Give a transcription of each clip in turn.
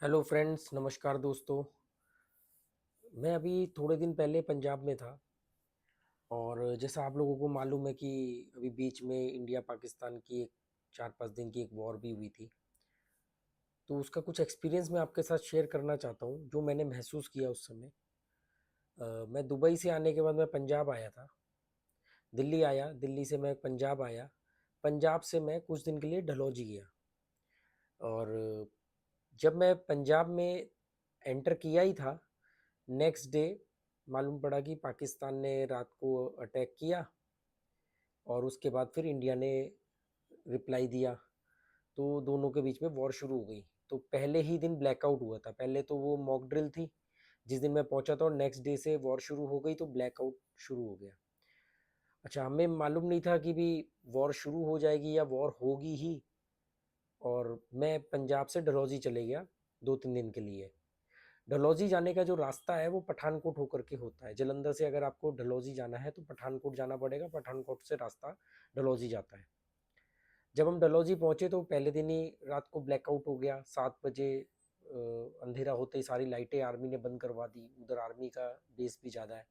Hello friends, नमस्कार दोस्तों। मैं अभी थोड़े दिन पहले पंजाब में था और जैसा आप लोगों को मालूम है कि अभी बीच में इंडिया पाकिस्तान की एक 4-5 दिन की एक वॉर भी हुई थी। तो उसका कुछ एक्सपीरियंस मैं आपके साथ शेयर करना चाहता हूँ, जो मैंने महसूस किया उस समय। मैं दुबई से आने के बाद मैं पंजाब आया था, दिल्ली आया, दिल्ली से मैं पंजाब आया। पंजाब से मैं कुछ दिन के लिए डलहौजी गया और जब मैं पंजाब में एंटर किया ही था, नेक्स्ट डे मालूम पड़ा कि पाकिस्तान ने रात को अटैक किया और उसके बाद फिर इंडिया ने रिप्लाई दिया। तो दोनों के बीच में वॉर शुरू हो गई। तो पहले ही दिन ब्लैकआउट हुआ था। पहले तो वो मॉक ड्रिल थी जिस दिन मैं पहुंचा था, और नेक्स्ट डे से वॉर शुरू हो गई तो ब्लैकआउट शुरू हो गया। अच्छा, हमें मालूम नहीं था कि भी वॉर शुरू हो जाएगी या वॉर होगी ही। और मैं पंजाब से डलहौजी चले गया 2-3 दिन के लिए। डलहौजी जाने का जो रास्ता है वो पठानकोट होकर के होता है। जालंधर से अगर आपको डलहौजी जाना है तो पठानकोट जाना पड़ेगा, पठानकोट से रास्ता डलहौजी जाता है। जब हम डलहौजी पहुंचे तो पहले दिन ही रात को ब्लैकआउट हो गया। 7 बजे अंधेरा होते ही सारी लाइटें आर्मी ने बंद करवा दी। उधर आर्मी का बेस भी ज़्यादा है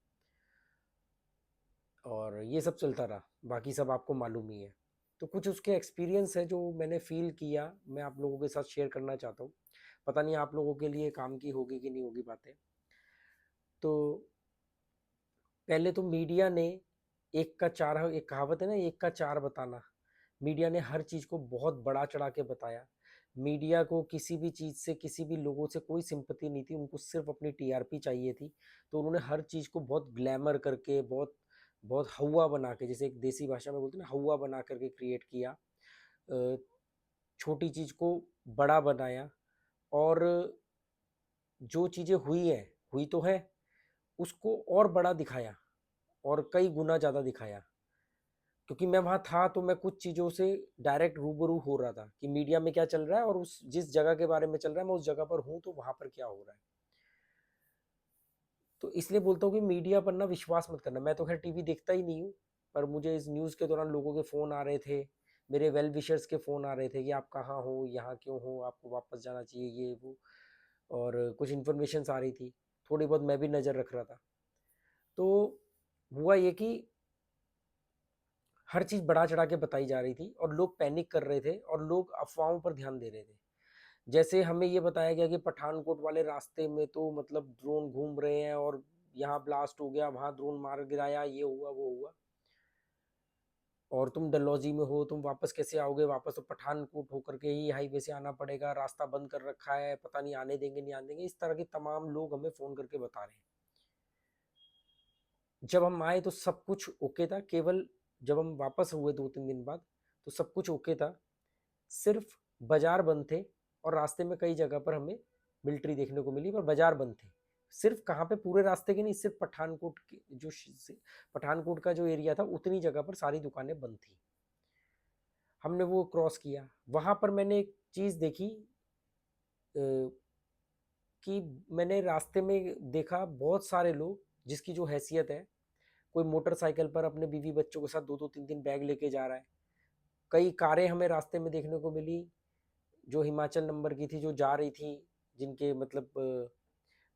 और ये सब चलता रहा। बाकी सब आपको मालूम ही है। तो कुछ उसके एक्सपीरियंस है जो मैंने फील किया, मैं आप लोगों के साथ शेयर करना चाहता हूँ। पता नहीं आप लोगों के लिए काम की होगी कि नहीं होगी बातें। तो पहले तो मीडिया ने एक का चार, एक कहावत है ना, एक का चार बताना। मीडिया ने हर चीज़ को बहुत बड़ा चढ़ा के बताया। मीडिया को किसी भी चीज़ से, किसी भी लोगों से कोई सिंपत्ति नहीं थी, उनको सिर्फ अपनी टीआरपी चाहिए थी। तो उन्होंने हर चीज़ को बहुत ग्लैमर करके, बहुत बहुत हवा बना के, जैसे एक देसी भाषा में बोलते हैं ना, हवा बना करके क्रिएट किया। अ, छोटी चीज़ को बड़ा बनाया। और जो चीज़ें हुई हैं, हुई तो है, उसको और बड़ा दिखाया और कई गुना ज़्यादा दिखाया। क्योंकि मैं वहाँ था तो मैं कुछ चीज़ों से डायरेक्ट रूबरू हो रहा था कि मीडिया में क्या चल रहा है और उस जिस जगह के बारे में चल रहा है मैं उस जगह पर हूँ, तो वहाँ पर क्या हो रहा है। तो इसलिए बोलता हूँ कि मीडिया पर ना विश्वास मत करना। मैं तो खैर टीवी देखता ही नहीं हूँ, पर मुझे इस न्यूज़ के दौरान लोगों के फ़ोन आ रहे थे, मेरे वेल विशर्स के फ़ोन आ रहे थे कि आप कहाँ हो, यहाँ क्यों हो, आपको वापस जाना चाहिए, ये वो। और कुछ इन्फॉर्मेशन आ रही थी, थोड़ी बहुत मैं भी नज़र रख रहा था। तो हुआ ये कि हर चीज़ बढ़ा चढ़ा के बताई जा रही थी और लोग पैनिक कर रहे थे और लोग अफवाहों पर ध्यान दे रहे थे। जैसे हमें ये बताया गया कि पठानकोट वाले रास्ते में तो मतलब ड्रोन घूम रहे हैं और यहाँ ब्लास्ट हो गया, वहाँ ड्रोन मार गिराया, ये हुआ वो हुआ। और तुम डलहौजी में हो, तुम वापस कैसे आओगे, वापस तो पठानकोट होकर के ही हाईवे से आना पड़ेगा, रास्ता बंद कर रखा है, पता नहीं आने देंगे नहीं आने देंगे। इस तरह के तमाम लोग हमें फ़ोन करके बता रहे हैं। जब हम आए तो सब कुछ ओके था। केवल जब हम वापस हुए 2-3 दिन बाद तो सब कुछ ओके था। सिर्फ बाजार बंद थे और रास्ते में कई जगह पर हमें मिलिट्री देखने को मिली, पर बाजार बंद थे। सिर्फ कहाँ पे, पूरे रास्ते के नहीं, सिर्फ पठानकोट के पठानकोट का जो एरिया था उतनी जगह पर सारी दुकानें बंद थी। हमने वो क्रॉस किया। वहां पर मैंने एक चीज देखी, कि मैंने रास्ते में देखा बहुत सारे लोग जिसकी जो हैसियत है, कोई मोटरसाइकिल पर अपने बीवी बच्चों के साथ 2-2 3-3 बैग लेके जा रहा है। कई कारें हमें रास्ते में देखने को मिली जो हिमाचल नंबर की थी, जो जा रही थी, जिनके मतलब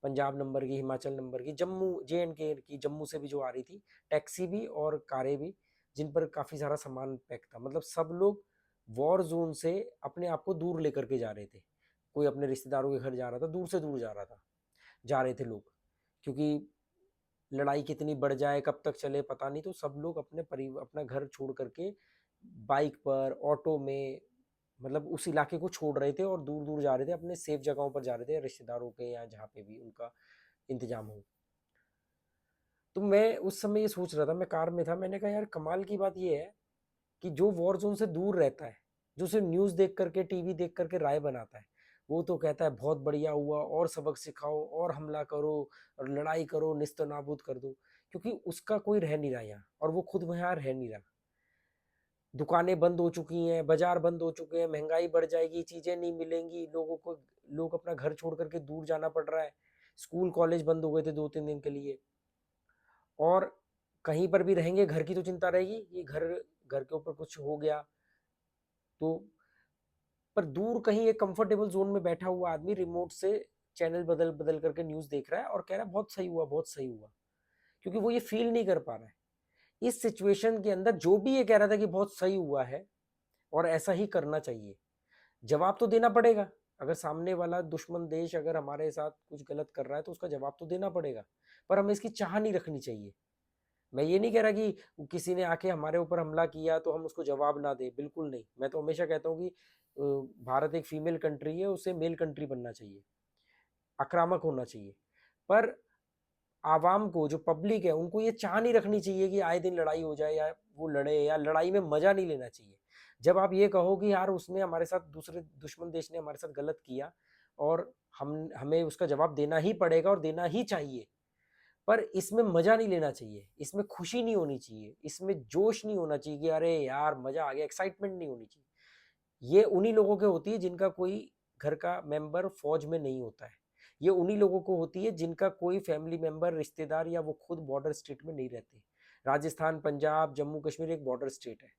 पंजाब नंबर की, हिमाचल नंबर की, जम्मू जे एंड के की, जम्मू से भी जो आ रही थी, टैक्सी भी और कारें भी, जिन पर काफ़ी सारा सामान पैक था। मतलब सब लोग वॉर जोन से अपने आप को दूर लेकर के जा रहे थे। कोई अपने रिश्तेदारों के घर जा रहा था, दूर से दूर जा रहा था, जा रहे थे लोग। क्योंकि लड़ाई कितनी बढ़ जाए, कब तक चले पता नहीं, तो सब लोग अपने परिवार, अपना घर छोड़ करके बाइक पर, ऑटो में, मतलब उस इलाके को छोड़ रहे थे और दूर दूर जा रहे थे, अपने सेफ जगहों पर जा रहे थे, रिश्तेदारों के या जहाँ पे भी उनका इंतजाम हो। तो मैं उस समय ये सोच रहा था, मैं कार में था, मैंने कहा यार कमाल की बात ये है कि जो वॉर जोन से दूर रहता है, जो सिर्फ न्यूज़ देख करके, टीवी देख करके राय बनाता है, वो तो कहता है बहुत बढ़िया हुआ, और सबक सिखाओ, और हमला करो, और लड़ाई करो, निस्तो नाबूद कर दो। क्योंकि उसका कोई रह नहीं रहा यहाँ, और वो खुद वहाँ रह नहीं रहा। दुकानें बंद हो चुकी हैं, बाजार बंद हो चुके हैं, महंगाई बढ़ जाएगी, चीजें नहीं मिलेंगी लोगों को, लोग अपना घर छोड़ करके दूर जाना पड़ रहा है। स्कूल कॉलेज बंद हो गए थे 2-3 दिन के लिए। और कहीं पर भी रहेंगे घर की तो चिंता रहेगी कि घर घर के ऊपर कुछ हो गया। तो पर दूर कहीं एक कंफर्टेबल जोन में बैठा हुआ आदमी रिमोट से चैनल बदल बदल करके न्यूज़ देख रहा है और कह रहा है बहुत सही हुआ, बहुत सही हुआ, क्योंकि वो ये फील नहीं कर पा रहा है। इस सिचुएशन के अंदर जो भी ये कह रहा था कि बहुत सही हुआ है और ऐसा ही करना चाहिए, जवाब तो देना पड़ेगा। अगर सामने वाला दुश्मन देश अगर हमारे साथ कुछ गलत कर रहा है तो उसका जवाब तो देना पड़ेगा, पर हमें इसकी चाह नहीं रखनी चाहिए। मैं ये नहीं कह रहा कि किसी ने आके हमारे ऊपर हमला किया तो हम उसको जवाब ना दें, बिल्कुल नहीं। मैं तो हमेशा कहता हूँ कि भारत एक फीमेल कंट्री है, उसे मेल कंट्री बनना चाहिए, आक्रामक होना चाहिए। पर आवाम को, जो पब्लिक है, उनको ये चाह नहीं रखनी चाहिए कि आए दिन लड़ाई हो जाए या वो लड़े, या लड़ाई में मजा नहीं लेना चाहिए। जब आप ये कहो कि यार उसने हमारे साथ, दूसरे दुश्मन देश ने हमारे साथ गलत किया और हमें उसका जवाब देना ही पड़ेगा और देना ही चाहिए, पर इसमें मजा नहीं लेना चाहिए, इसमें खुशी नहीं होनी चाहिए, इसमें जोश नहीं होना चाहिए कि अरे यार मजा आ गया, एक्साइटमेंट नहीं होनी चाहिए। ये उन्हीं लोगों के होती है जिनका कोई घर का मेंबर फौज में नहीं होता है। ये उन्हीं लोगों को होती है जिनका कोई फैमिली मेंबर, रिश्तेदार या वो खुद बॉर्डर स्टेट में नहीं रहते। राजस्थान, पंजाब, जम्मू कश्मीर एक बॉर्डर स्टेट है।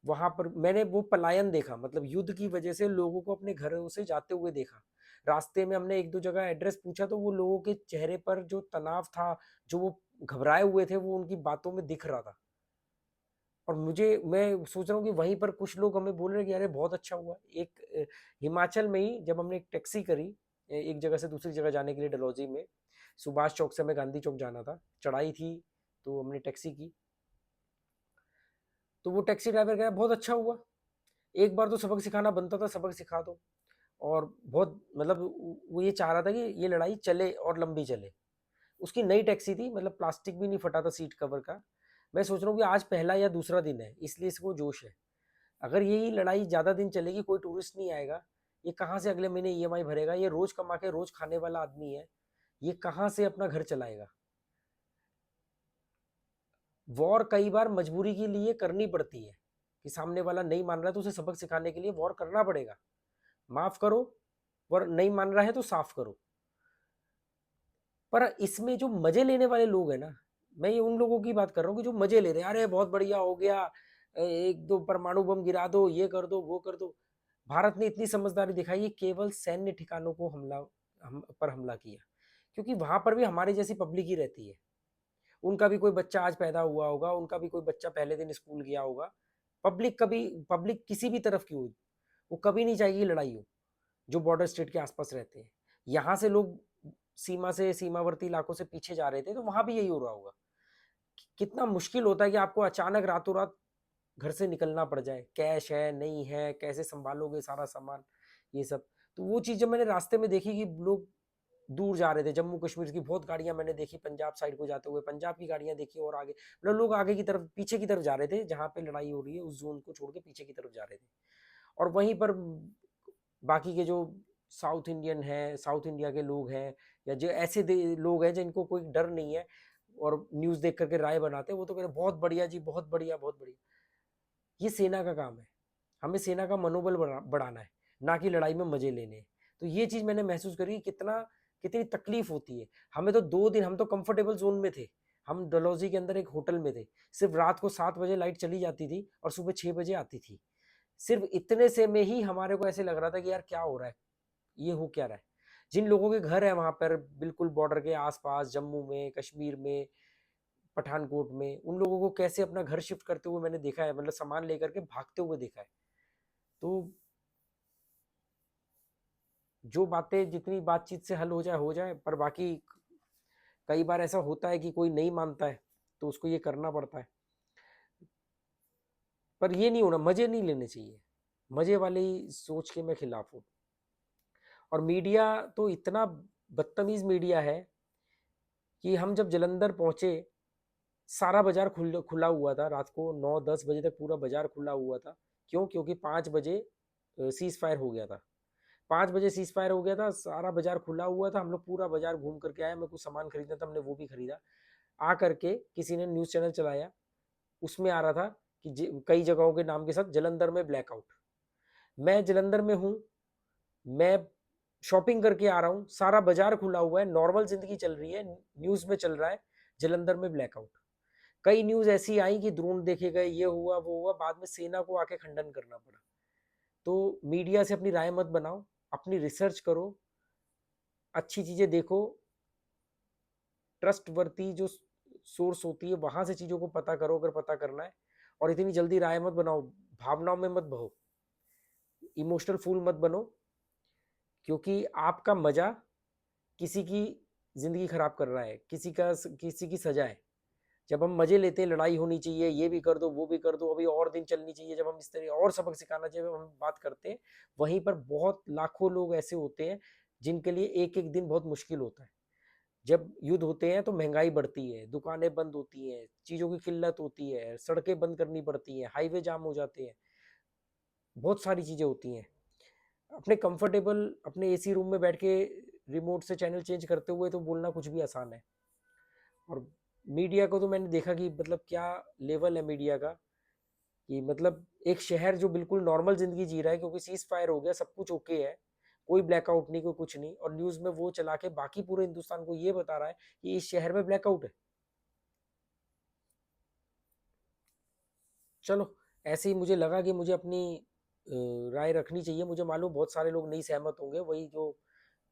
वहां पर मैंने वो पलायन देखा, मतलब युद्ध की वजह से लोगों को अपने घरों से जाते हुए देखा। रास्ते में हमने एक दो जगह एड्रेस पूछा तो वो लोगों के चेहरे पर जो तनाव था, जो वो घबराए हुए थे, वो उनकी बातों में दिख रहा था। और मैं सोच रहा हूँ कि वहीं पर कुछ लोग हमें बोल रहे हैं कि अरे बहुत अच्छा हुआ। हिमाचल में ही जब हमने एक टैक्सी करी, एक जगह से दूसरी जगह जाने के लिए, डलहौजी में, सुभाष चौक से हमें गांधी चौक जाना था, चढ़ाई थी, तो हमने टैक्सी की। तो वो टैक्सी ड्राइवर कह रहा बहुत अच्छा हुआ, एक बार तो सबक सिखाना बनता था, सबक सिखा दो। और बहुत, मतलब वो ये चाह रहा था कि ये लड़ाई चले और लंबी चले। उसकी नई टैक्सी थी, मतलब प्लास्टिक भी नहीं फटा था सीट कवर का। मैं सोच रहा हूँ कि आज पहला या दूसरा दिन है, इसलिए इसको जोश है। अगर यही लड़ाई ज़्यादा दिन चलेगी, कोई टूरिस्ट नहीं आएगा, ये कहाँ से अगले महीने ईएमआई भरेगा? ये रोज कमा के रोज खाने वाला आदमी है, ये कहाँ से अपना घर चलाएगा? वॉर कई बार मजबूरी के लिए करनी पड़ती है, कि सामने वाला नहीं मान रहा है तो उसे सबक सिखाने के लिए वॉर करना पड़ेगा। माफ करो, और नहीं मान रहा है तो साफ करो। पर इसमें जो मजे लेने वाले लोग हैं ना, मैं ये उन लोगों की बात कर रहा हूँ कि जो मजे ले रहे हैं, अरे बहुत बढ़िया हो गया, एक दो परमाणु बम गिरा दो, ये कर दो, वो कर दो। भारत ने इतनी समझदारी दिखाई है, केवल सैन्य ठिकानों को हम पर हमला किया, क्योंकि वहां पर भी हमारे जैसी पब्लिक ही रहती है। उनका भी कोई बच्चा आज पैदा हुआ होगा, उनका भी कोई बच्चा पहले दिन स्कूल गया होगा। पब्लिक किसी भी तरफ की हो, वो कभी नहीं चाहेगी लड़ाई हो, जो बॉर्डर स्टेट के आसपास रहते हैं। यहाँ से लोग सीमा से, सीमावर्ती इलाकों से पीछे जा रहे थे, तो वहां भी यही हो रहा होगा। कितना मुश्किल होता है कि आपको अचानक रातों रात घर से निकलना पड़ जाए, कैश है नहीं है, कैसे संभालोगे सारा सामान, ये सब। तो वो चीज जब मैंने रास्ते में देखी कि लोग दूर जा रहे थे, जम्मू कश्मीर की बहुत गाड़ियां मैंने देखी, पंजाब साइड को जाते हुए पंजाब की गाड़ियां देखी, और आगे मतलब लोग आगे की तरफ, पीछे की तरफ जा रहे थे, जहां पे लड़ाई हो रही है उस जोन को छोड़ के पीछे की तरफ जा रहे थे। और वहीं पर बाकी के जो साउथ इंडियन है, साउथ इंडिया के लोग हैं, या जो ऐसे लोग हैं जिनको कोई डर नहीं है और न्यूज देख करके राय बनाते हैं, वो तो कह रहे बहुत बढ़िया जी, बहुत बढ़िया, बहुत बढ़िया। ये सेना का काम है, हमें सेना का मनोबल बढ़ाना है, ना कि लड़ाई में मजे लेने हैं। तो ये चीज मैंने महसूस करी, कितनी तकलीफ होती है। हमें तो 2 दिन, हम तो कंफर्टेबल जोन में थे, हम डलहौजी के अंदर एक होटल में थे, सिर्फ रात को 7 बजे लाइट चली जाती थी और सुबह 6 बजे आती थी। सिर्फ इतने से में ही हमारे को ऐसे लग रहा था कि यार क्या हो रहा है, ये हो क्या रहा है। जिन लोगों के घर है वहां पर बिल्कुल बॉर्डर के आसपास, जम्मू में, कश्मीर में, पठानकोट में, उन लोगों को कैसे अपना घर शिफ्ट करते हुए मैंने देखा है, मतलब सामान लेकर के भागते हुए देखा है। तो जो बातें जितनी बातचीत से हल हो जाए, पर बाकी कई बार ऐसा होता है कि कोई नहीं मानता है, तो उसको ये करना पड़ता है। पर ये नहीं होना, मजे नहीं लेने चाहिए, मजे वाली सोच के मैं खिलाफ हूँ। और मीडिया तो इतना बदतमीज मीडिया है कि हम जब जलंधर पहुंचे, सारा बाजार खुला हुआ था, रात को 9-10 बजे तक पूरा बाजार खुला हुआ था। क्यों? क्योंकि 5 बजे सीज फायर हो गया था। 5 बजे सीज फायर हो गया था, सारा बाजार खुला हुआ था, हम लोग पूरा बाजार घूम करके आए। मैं कुछ सामान खरीदना था, हमने वो भी खरीदा। आ करके किसी ने न्यूज चैनल चलाया, उसमें आ रहा था कि कई जगहों के नाम के साथ जलंधर में ब्लैकआउट। मैं जलंधर में हूँ, मैं शॉपिंग करके आ रहा हूँ, सारा बाजार खुला हुआ है, नॉर्मल जिंदगी चल रही है, न्यूज में चल रहा है जलंधर में ब्लैकआउट। कई न्यूज ऐसी आई कि ड्रोन देखे गए, ये हुआ वो हुआ, बाद में सेना को आके खंडन करना पड़ा। तो मीडिया से अपनी राय मत बनाओ, अपनी रिसर्च करो, अच्छी चीज़ें देखो, ट्रस्टवर्थी जो सोर्स होती है वहाँ से चीज़ों को पता करो अगर पता करना है, और इतनी जल्दी राय मत बनाओ, भावनाओं में मत बहो, इमोशनल फूल मत बनो, क्योंकि आपका मज़ा किसी की ज़िंदगी खराब कर रहा है, किसी की सज़ा है। जब हम मज़े लेते हैं, लड़ाई होनी चाहिए, ये भी कर दो, वो भी कर दो, अभी और दिन चलनी चाहिए, जब हम इस तरह और सबक सिखाना चाहिए, जब हम बात करते हैं, वहीं पर बहुत लाखों लोग ऐसे होते हैं जिनके लिए एक-एक दिन बहुत मुश्किल होता है। जब युद्ध होते हैं तो महँगाई बढ़ती है, दुकानें बंद होती हैं, चीज़ों की किल्लत होती है, सड़कें बंद करनी पड़ती हैं, हाईवे जाम हो जाते हैं, बहुत सारी चीज़ें होती हैं। अपने कंफर्टेबल अपने एसी रूम में बैठ के रिमोट से चैनल चेंज करते हुए तो बोलना कुछ भी आसान है। और मीडिया को तो मैंने देखा कि मतलब क्या लेवल है मीडिया का, कि मतलब एक शहर जो बिल्कुल नॉर्मल जिंदगी जी रहा है क्योंकि सीज फायर हो गया, सब कुछ ओके है, कोई ब्लैकआउट नहीं, कोई कुछ नहीं, और न्यूज में वो चला के बाकी पूरे हिंदुस्तान को ये बता रहा है कि इस शहर में ब्लैकआउट है। चलो, ऐसे ही मुझे लगा कि मुझे अपनी राय रखनी चाहिए। मुझे मालूम बहुत सारे लोग नहीं सहमत होंगे, वही जो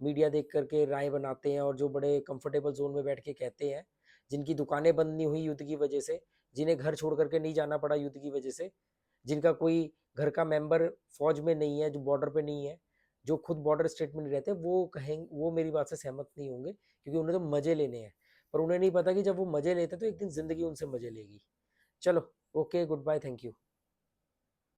मीडिया देख करके राय बनाते हैं और जो बड़े कंफर्टेबल जोन में बैठ के कहते हैं, जिनकी दुकानें बंद नहीं हुई युद्ध की वजह से, जिन्हें घर छोड़ करके नहीं जाना पड़ा युद्ध की वजह से, जिनका कोई घर का मेंबर फौज में नहीं है, जो बॉर्डर पे नहीं है, जो खुद बॉर्डर स्टेट में नहीं रहते, वो कहेंगे, वो मेरी बात से सहमत नहीं होंगे, क्योंकि उन्हें तो मजे लेने हैं। पर उन्हें नहीं पता कि जब वो मजे लेते हैं तो एक दिन जिंदगी उनसे मजे लेगी। चलो, okay, goodbye, thank you.